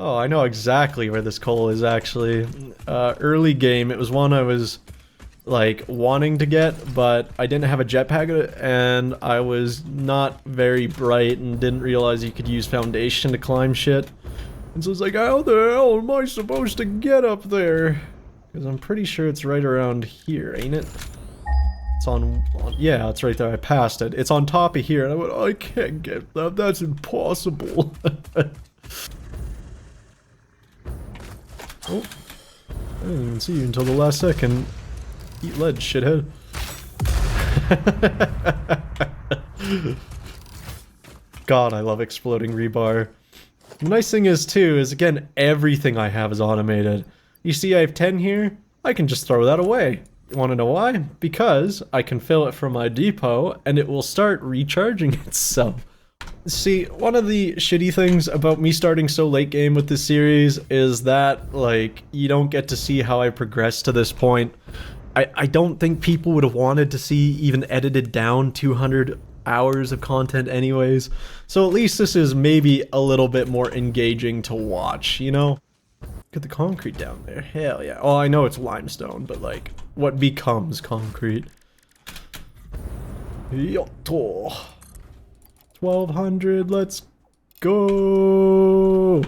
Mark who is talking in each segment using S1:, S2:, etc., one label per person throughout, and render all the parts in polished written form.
S1: Oh, I know exactly where this coal is actually. Early game, it was one I was like wanting to get, but I didn't have a jetpack and I was not very bright and didn't realize you could use foundation to climb shit. And so it's like, how the hell am I supposed to get up there? Because I'm pretty sure it's right around here, ain't it? It's yeah, it's right there. I passed it. It's on top of here, and I went, I can't get that. That's impossible. Oh, I didn't even see you until the last second. Eat lead, shithead. God, I love exploding rebar. The nice thing is, too, is again, everything I have is automated. You see I have 10 here? I can just throw that away. You want to know why? Because I can fill it from my depot, and it will start recharging itself. See, one of the shitty things about me starting so late game with this series is that, like, you don't get to see how I progress to this point. I don't think people would have wanted to see even edited down 200 hours of content anyways. So at least this is maybe a little bit more engaging to watch, you know? Look at the concrete down there. Hell yeah. Oh, I know it's limestone, but like, what becomes concrete? Yotto. 1200, let's go.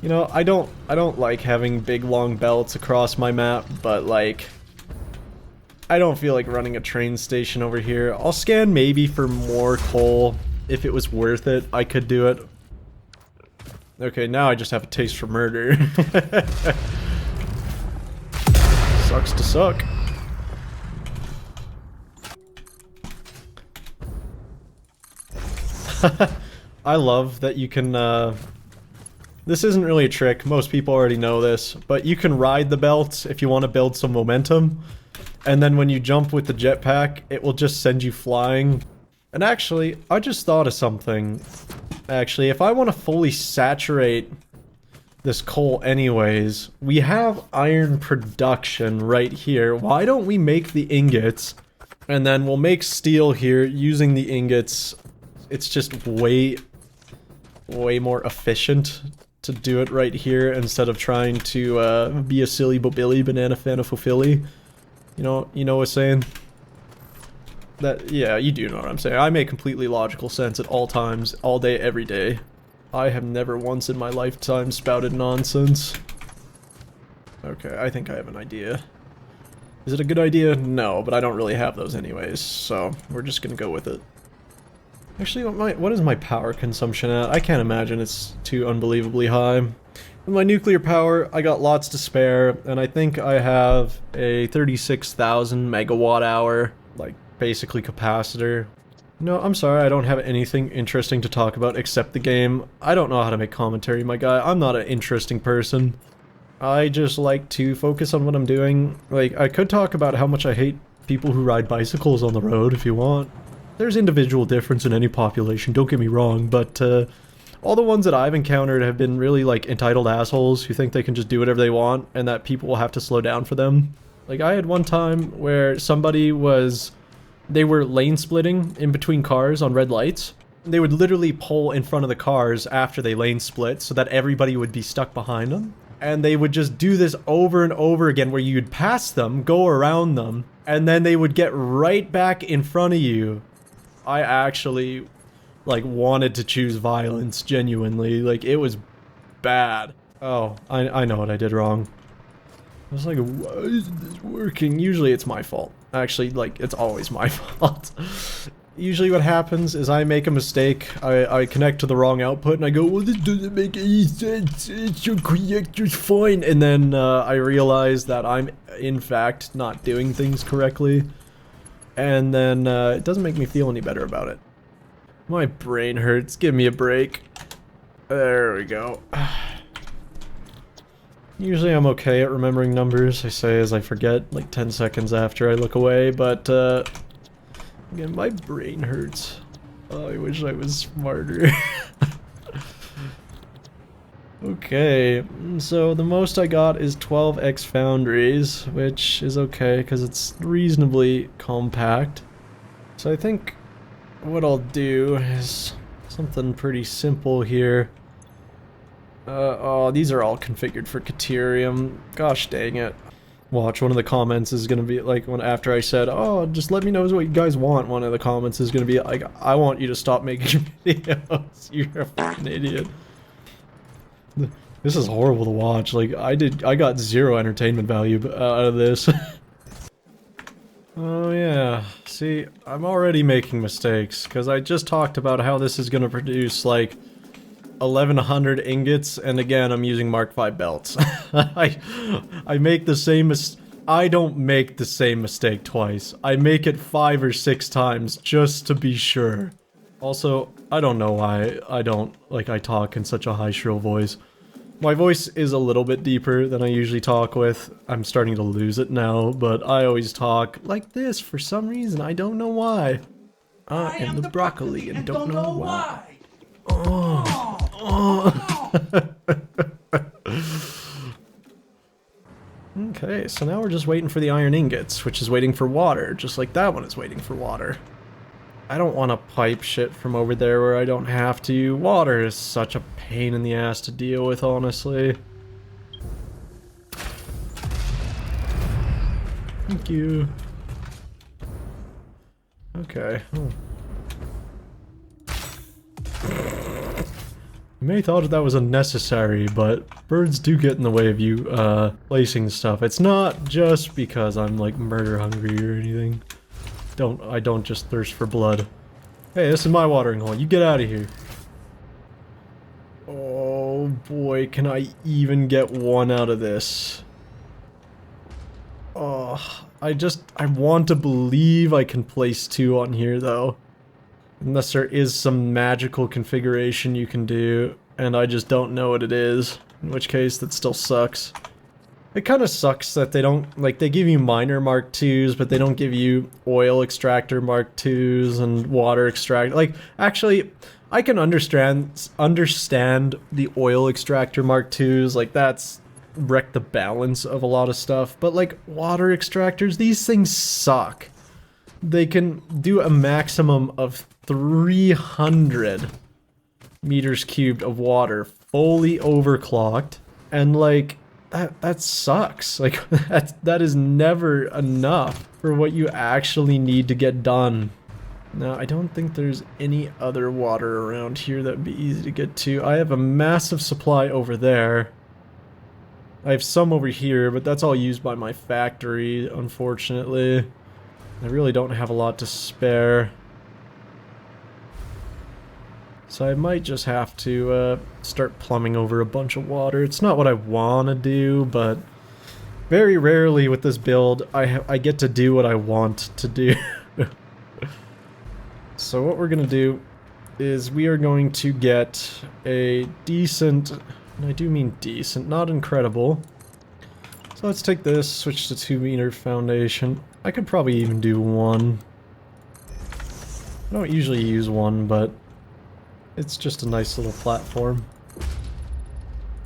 S1: You know, I don't like having big long belts across my map, but like, I don't feel like running a train station over here. I'll scan maybe for more coal. If it was worth it, I could do it. Okay, now I just have a taste for murder. Sucks to suck. I love that you can, this isn't really a trick, most people already know this, but you can ride the belt if you want to build some momentum, and then when you jump with the jetpack, it will just send you flying. And actually, I just thought of something. Actually, if I want to fully saturate this coal anyways, we have iron production right here. Why don't we make the ingots, and then we'll make steel here using the ingots. It's just way more efficient to do it right here instead of trying to be a silly bobilly banana fan of fulfilly. You know what I'm saying? That, yeah, you do know what I'm saying. I make completely logical sense at all times, all day, every day. I have never once in my lifetime spouted nonsense. Okay, I think I have an idea. Is it a good idea? No, but I don't really have those anyways, so we're just gonna go with it. Actually, what is my power consumption at? I can't imagine it's too unbelievably high. With my nuclear power, I got lots to spare, and I think I have a 36,000 megawatt hour, like, basically capacitor. No, I'm sorry, I don't have anything interesting to talk about except the game. I don't know how to make commentary, my guy. I'm not an interesting person. I just like to focus on what I'm doing. Like, I could talk about how much I hate people who ride bicycles on the road if you want. There's individual difference in any population, don't get me wrong, but all the ones that I've encountered have been really, like, entitled assholes who think they can just do whatever they want and that people will have to slow down for them. Like, I had one time where somebody was... They were lane splitting in between cars on red lights. They would literally pull in front of the cars after they lane split so that everybody would be stuck behind them. And they would just do this over and over again where you'd pass them, go around them, and then they would get right back in front of you. I actually, like, wanted to choose violence, genuinely. Like, it was bad. Oh, I know what I did wrong. I was like, why isn't this working? Usually it's my fault. Actually, like, it's always my fault. Usually what happens is I make a mistake, I connect to the wrong output, and I go, well, this doesn't make any sense, it's your connector's fine, and then I realize that I'm, in fact, not doing things correctly, and then it doesn't make me feel any better about it. My brain hurts, give me a break. There we go. Usually I'm okay at remembering numbers, I say as I forget, like 10 seconds after I look away, but again, my brain hurts. Oh, I wish I was smarter. Okay, so the most I got is 12x foundries, which is okay because it's reasonably compact. So I think what I'll do is something pretty simple here. Oh, these are all configured for Caterium. Gosh dang it. Watch, one of the comments is gonna be like, when after I said, oh, just let me know what you guys want, one of the comments is gonna be like, I want you to stop making videos. You're a fucking idiot. This is horrible to watch. Like, I got zero entertainment value out of this. Oh yeah, see, I'm already making mistakes, because I just talked about how this is gonna produce, like, 1100 ingots, and again, I'm using Mark V belts. I make the same I don't make the same mistake twice. I make it 5 or 6 times, just to be sure. Also, I don't know why I talk in such a high shrill voice. My voice is a little bit deeper than I usually talk with. I'm starting to lose it now, but I always talk like this for some reason. I don't know why. I am the broccoli and don't know why. Oh. Okay, so now we're just waiting for the iron ingots, which is waiting for water, just like that one is waiting for water. I don't want to pipe shit from over there where I don't have to. Water is such a pain in the ass to deal with, honestly. Thank you. Okay. You may have thought that was unnecessary, but birds do get in the way of you, placing stuff. It's not just because I'm, like, murder hungry or anything. I don't just thirst for blood. Hey, this is my watering hole. You get out of here. Oh boy, can I even get one out of this? Oh, I want to believe I can place 2 on here, though. Unless there is some magical configuration you can do, and I just don't know what it is. In which case, that still sucks. It kind of sucks that they don't, like, they give you miner Mark IIs, but they don't give you oil extractor Mark IIs and water extractor. Like, actually, I can understand the oil extractor Mark IIs, like, that's wrecked the balance of a lot of stuff, but, like, water extractors, these things suck. They can do a maximum of 300 meters cubed of water, fully overclocked, and, like, that sucks. Like, that is never enough for what you actually need to get done. Now, I don't think there's any other water around here that would be easy to get to. I have a massive supply over there. I have some over here, but that's all used by my factory, unfortunately. I really don't have a lot to spare. So I might just have to start plumbing over a bunch of water. It's not what I want to do, but very rarely with this build, I get to do what I want to do. So what we're going to do is we are going to get a decent, and I do mean decent, not incredible. So let's take this, switch to 2-meter foundation. I could probably even do 1. I don't usually use 1, but it's just a nice little platform.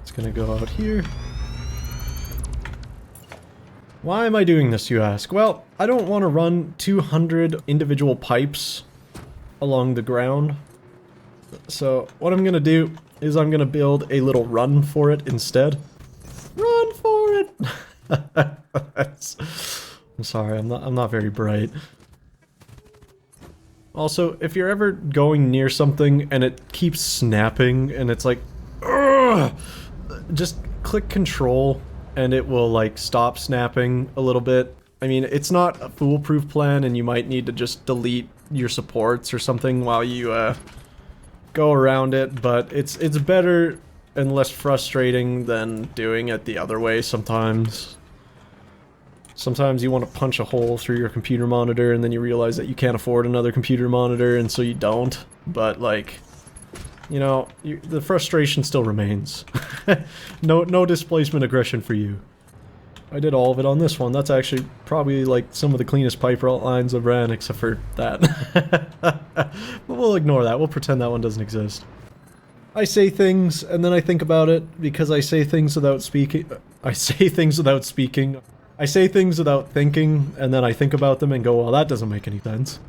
S1: It's gonna go out here. Why am I doing this, you ask? Well, I don't want to run 200 individual pipes along the ground. So what I'm gonna do is I'm gonna build a little run for it instead. Run for it! I'm sorry, I'm not very bright. Also, if you're ever going near something and it keeps snapping and it's like, ugh, just click control and it will like stop snapping a little bit. I mean, it's not a foolproof plan and you might need to just delete your supports or something while you go around it, but it's better and less frustrating than doing it the other way sometimes. Sometimes you want to punch a hole through your computer monitor and then you realize that you can't afford another computer monitor and so you don't. But like, you know, the frustration still remains. No displacement aggression for you. I did all of it on this one. That's actually probably like some of the cleanest pipe lines I've ran except for that. But we'll ignore that. We'll pretend that one doesn't exist. I say things and then I think about it because I say things without speaking. I say things without speaking. I say things without thinking, and then I think about them and go, well, that doesn't make any sense.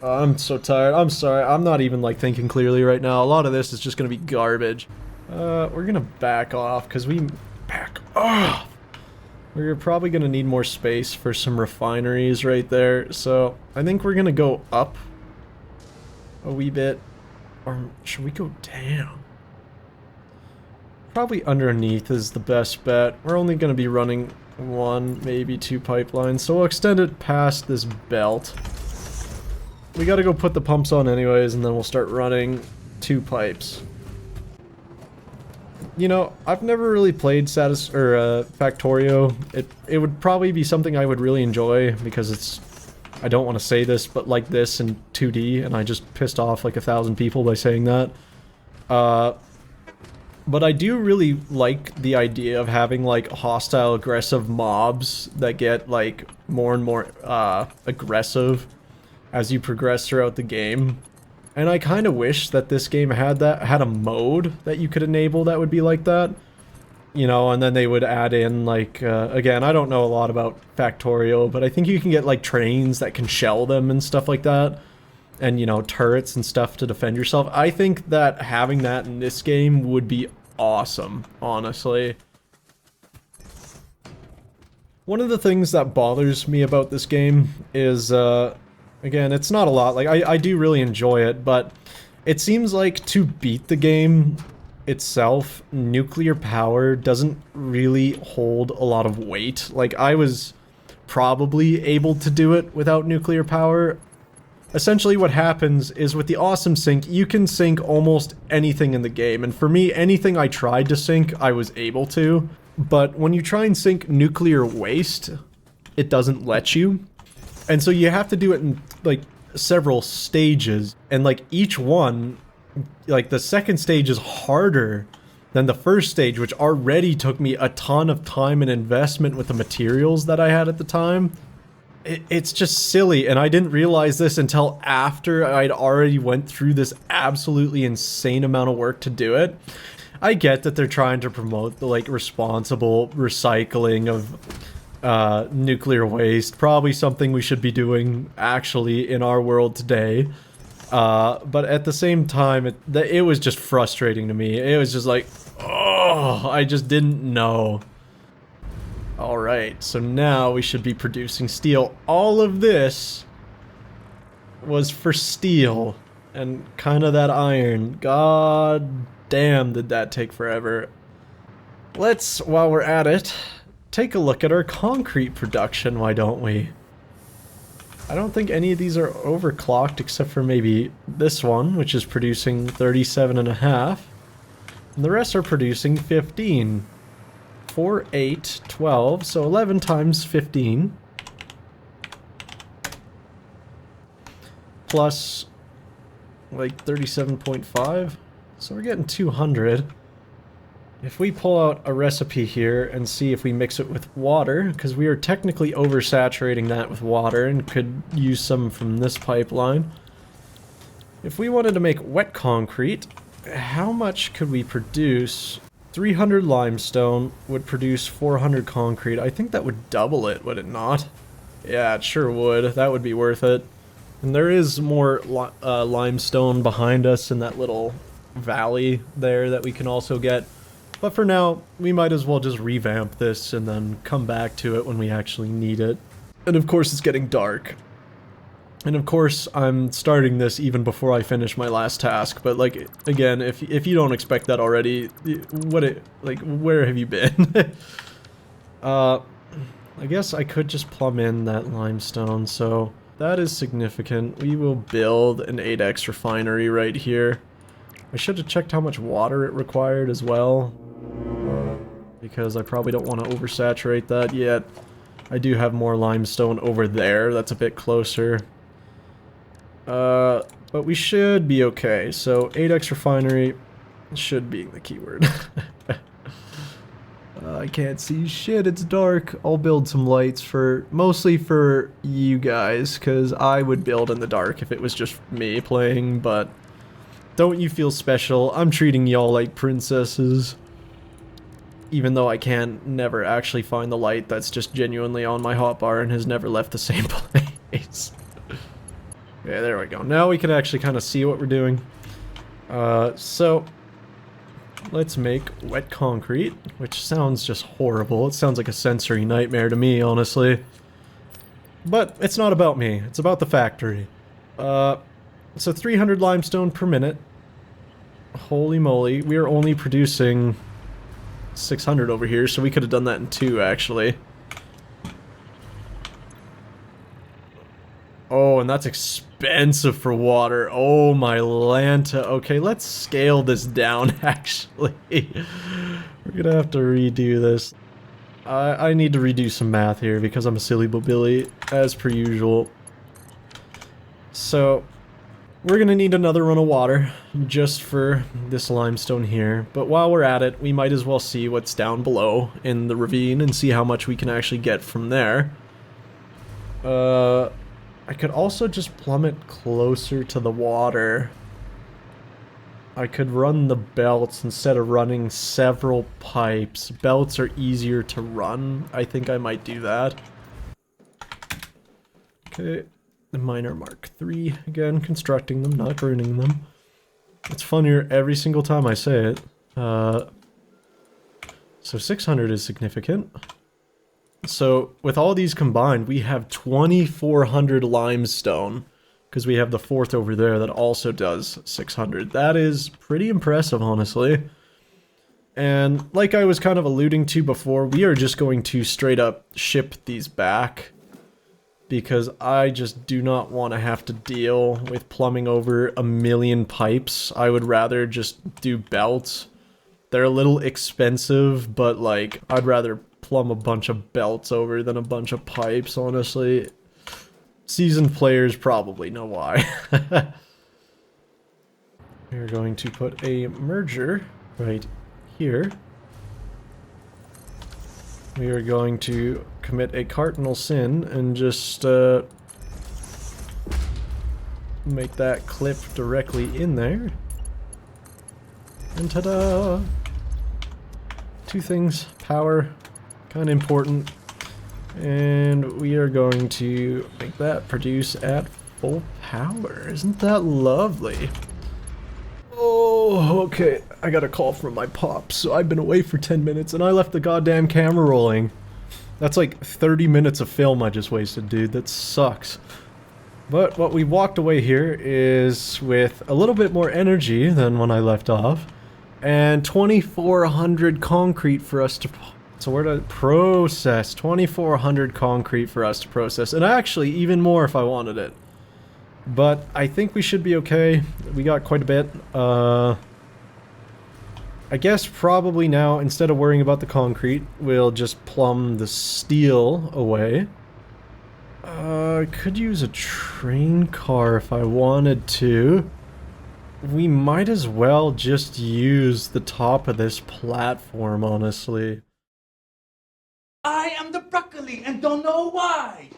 S1: I'm so tired. I'm sorry. I'm not even, like, thinking clearly right now. A lot of this is just gonna be garbage. We're gonna back off, because we... Back off! We're probably gonna need more space for some refineries right there, so I think we're gonna go up a wee bit. Or should we go down? Probably underneath is the best bet. We're only gonna be running 1, maybe 2 pipelines, so we'll extend it past this belt. We gotta go put the pumps on anyways, and then we'll start running 2 pipes. You know, I've never really played Factorio. It would probably be something I would really enjoy, because it's... I don't want to say this, but like this in 2D, and I just pissed off like 1,000 people by saying that. But I do really like the idea of having, like, hostile, aggressive mobs that get, like, more and more, aggressive as you progress throughout the game. And I kind of wish that this game had a mode that you could enable that would be like that. You know, and then they would add in, like, again, I don't know a lot about Factorio, but I think you can get, like, trains that can shell them and stuff like that. And, you know, turrets and stuff to defend yourself. I think that having that in this game would be awesome, honestly. One of the things that bothers me about this game is, again, it's not a lot. Like, I do really enjoy it, but it seems like to beat the game itself, nuclear power doesn't really hold a lot of weight. Like, I was probably able to do it without nuclear power. Essentially what happens is with the awesome sink, you can sink almost anything in the game, and for me, anything I tried to sink, I was able to. But when you try and sink nuclear waste, it doesn't let you. And so you have to do it in, like, several stages, and, like, each one, like, the second stage is harder than the first stage, which already took me a ton of time and investment with the materials that I had at the time. It's just silly, and I didn't realize this until after I'd already went through this absolutely insane amount of work to do it. I get that they're trying to promote the, like, responsible recycling of nuclear waste, probably something we should be doing actually in our world today. But at the same time, it was just frustrating to me. It was just like, oh, I just didn't know. Alright, so now we should be producing steel. All of this was for steel and kind of that iron. God damn, did that take forever. Let's, while we're at it, take a look at our concrete production, why don't we? I don't think any of these are overclocked except for maybe this one, which is producing 37.5. And the rest are producing 15. 4, 8, 12, so 11 times 15. Plus, like, 37.5. So we're getting 200. If we pull out a recipe here and see if we mix it with water, because we are technically oversaturating that with water and could use some from this pipeline. If we wanted to make wet concrete, how much could we produce? 300 limestone would produce 400 concrete. I think that would double it, would it not? Yeah, it sure would. That would be worth it. And there is more limestone behind us in that little valley there that we can also get. But for now, we might as well just revamp this and then come back to it when we actually need it. And of course it's getting dark. And of course, I'm starting this even before I finish my last task, but, like, again, if you don't expect that already, where have you been? I guess I could just plumb in that limestone, so that is significant. We will build an 8x refinery right here. I should have checked how much water it required as well, because I probably don't want to oversaturate that yet. I do have more limestone over there, that's a bit closer. But we should be okay. So 8x refinery should be the keyword. I can't see shit, it's dark. I'll build some lights mostly for you guys, because I would build in the dark if it was just me playing, but don't you feel special? I'm treating y'all like princesses. Even though I can never actually find the light that's just genuinely on my hotbar and has never left the same place. Yeah, there we go. Now we can actually kind of see what we're doing. So let's make wet concrete, which sounds just horrible. It sounds like a sensory nightmare to me, honestly. But it's not about me, it's about the factory. So 300 limestone per minute. Holy moly, we are only producing 600 over here, so we could have done that in 2, actually. Oh, and that's expensive for water. Oh, my Lanta. Okay, let's scale this down, actually. We're gonna have to redo this. I need to redo some math here because I'm a silly Billy, as per usual. So, we're gonna need another run of water just for this limestone here. But while we're at it, we might as well see what's down below in the ravine and see how much we can actually get from there. I could also just plummet closer to the water. I could run the belts instead of running several pipes. Belts are easier to run. I think I might do that. Okay, the miner Mark III. Again, constructing them, not ruining them. It's funnier every single time I say it. So 600 is significant. So, with all these combined, we have 2,400 limestone. Because we have the 4th over there that also does 600. That is pretty impressive, honestly. And like I was kind of alluding to before, we are just going to straight up ship these back. Because I just do not want to have to deal with plumbing over 1,000,000 pipes. I would rather just do belts. They're a little expensive, but like, I'd rather plumb a bunch of belts over than a bunch of pipes, honestly. Seasoned players probably know why. We're going to put a merger right here. We are going to commit a cardinal sin and just make that clip directly in there. And ta-da! 2 things. Power, kind of important. And we are going to make that produce at full power. Isn't that lovely? Oh, okay. I got a call from my pops, so I've been away for 10 minutes and I left the goddamn camera rolling. That's like 30 minutes of film I just wasted, dude. That sucks. But what we walked away here is with a little bit more energy than when I left off. And 2,400 concrete for us to... So we're to process 2,400 concrete for us to process, and actually even more if I wanted it. But I think we should be okay. We got quite a bit. I guess probably now, instead of worrying about the concrete, we'll just plumb the steel away. I could use a train car if I wanted to. We might as well just use the top of this platform, honestly.
S2: I am the broccoli and don't know why.